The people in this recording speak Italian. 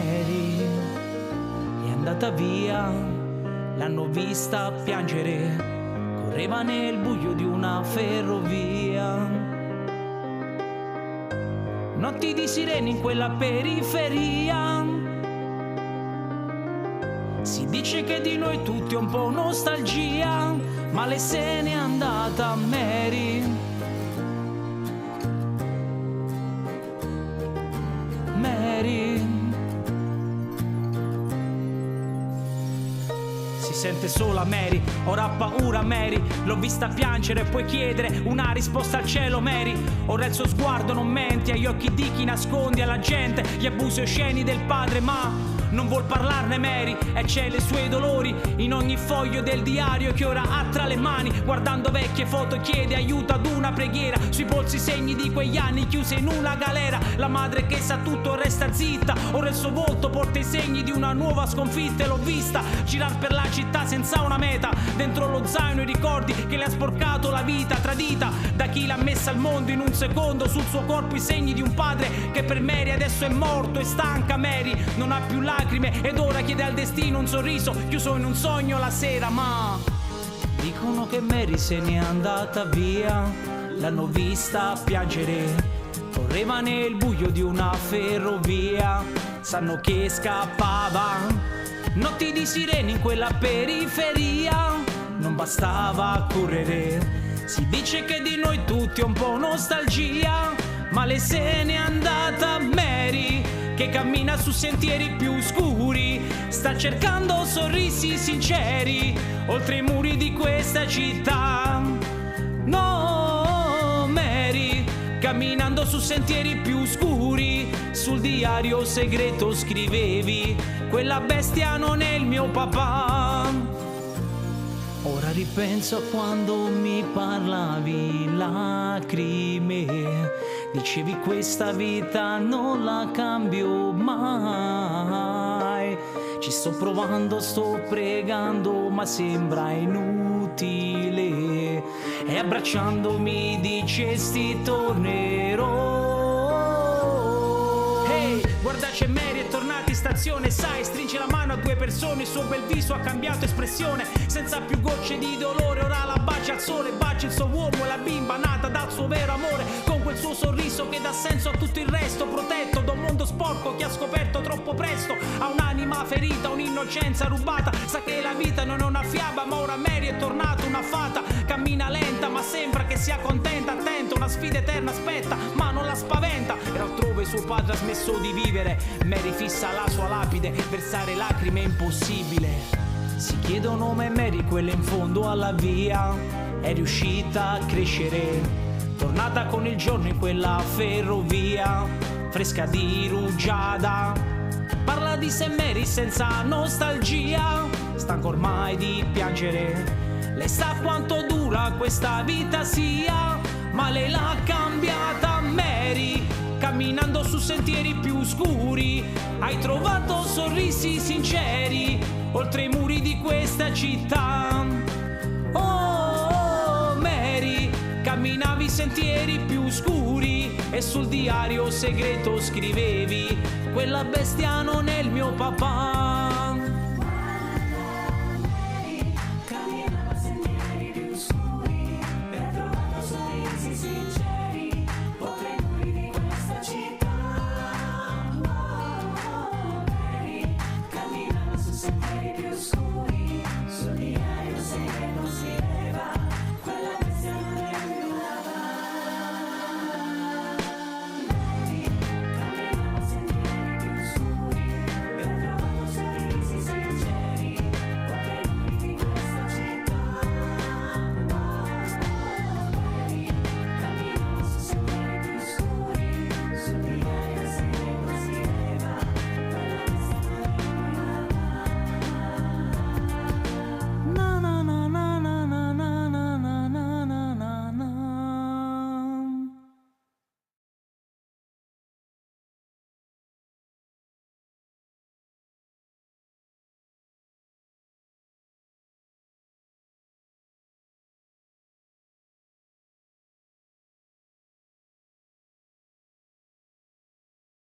Mary è andata via, l'hanno vista piangere, correva nel buio di una ferrovia. Notti di sirene in quella periferia. Si dice che di noi tutti è un po' nostalgia, ma lei se n'è andata, Mary. Mary. Si sente sola Mary, ora ha paura Mary, l'ho vista piangere, puoi chiedere una risposta al cielo Mary. Ora il suo sguardo non mente agli occhi di chi nasconde alla gente gli abusi osceni del padre, ma non vuol parlarne Mary e c'è i suoi dolori in ogni foglio del diario che ora ha tra le mani. Guardando vecchie foto chiede aiuto ad una preghiera, sui polsi segni di quegli anni chiuse in una galera. La madre che sa tutto resta zitta, ora il suo volto porta i segni di una nuova sconfitta. E l'ho vista girar per la città senza una meta, dentro lo zaino i ricordi che le ha sporcato la vita, tradita da chi l'ha messa al mondo in un secondo. Sul suo corpo i segni di un padre che per Mary adesso è morto. È stanca Mary, non ha più lacrime ed ora chiede al destino un sorriso chiuso in un sogno la sera. Ma dicono che Mary se n'è andata via, l'hanno vista piangere, correva nel buio di una ferrovia. Sanno che scappava, notti di sirene in quella periferia. Non bastava correre, si dice che di noi tutti è un po' nostalgia, ma lei se n'è andata Mary, che cammina su sentieri più scuri, sta cercando sorrisi sinceri oltre i muri di questa città. No Mary, camminando su sentieri più scuri, sul diario segreto scrivevi: quella bestia non è il mio papà. Ora ripenso a quando mi parlavi lacrime, dicevi questa vita non la cambio mai. Ci sto provando, sto pregando, ma sembra inutile. E abbracciandomi dicesti tornerò. Hey, guarda c'è Mary, è tornata in stazione, sai, stringe la mano a due persone, il suo bel viso ha cambiato espressione, senza più gocce di dolore, ora la bacia al sole, bacia il suo uomo e la bimba nata dal suo vero amore, con quel suo sorriso che dà senso a tutto il resto, protetto da un mondo sporco che ha scoperto troppo presto, ha un'anima ferita, un'innocenza rubata, sa che la vita non è una fiaba, ma ora Mary è tornata una fata, cammina lenta ma sembra che sia contenta, attenta, una sfida eterna aspetta, ma non la spaventa, e altrove suo padre ha smesso di vivere, Mary fissa la sua lapide, versare lacrime è impossibile. Si chiedono me Mary, quella in fondo alla via, è riuscita a crescere, tornata con il giorno in quella ferrovia, fresca di rugiada, parla di sé Mary senza nostalgia, stanca ormai di piangere, lei sa quanto dura questa vita sia, ma lei l'ha cambiata Mary, camminando su sentieri più scuri, hai trovato sorrisi sinceri oltre i muri di questa città. Oh Mary, camminavi sentieri più scuri e sul diario segreto scrivevi: quella bestia non è il mio papà.